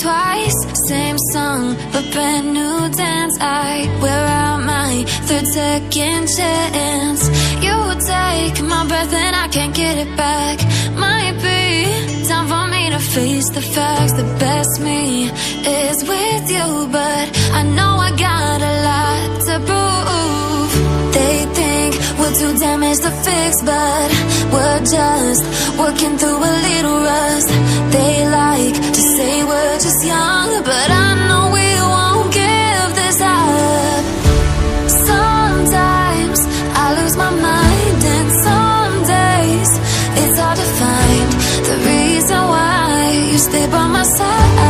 twice, same song, but brand new dance. I wear out my third second chance. You take my breath and I can't get it back. Might be time for me to face the facts. The best me is with you, but I know I got a lot to prove. They think we're too damaged to fix, but we're just working through a little rust. They like to say we're just young, but I know we won't give this up. Sometimes I lose my mind, and some days it's hard to find the reason why you stay by my side.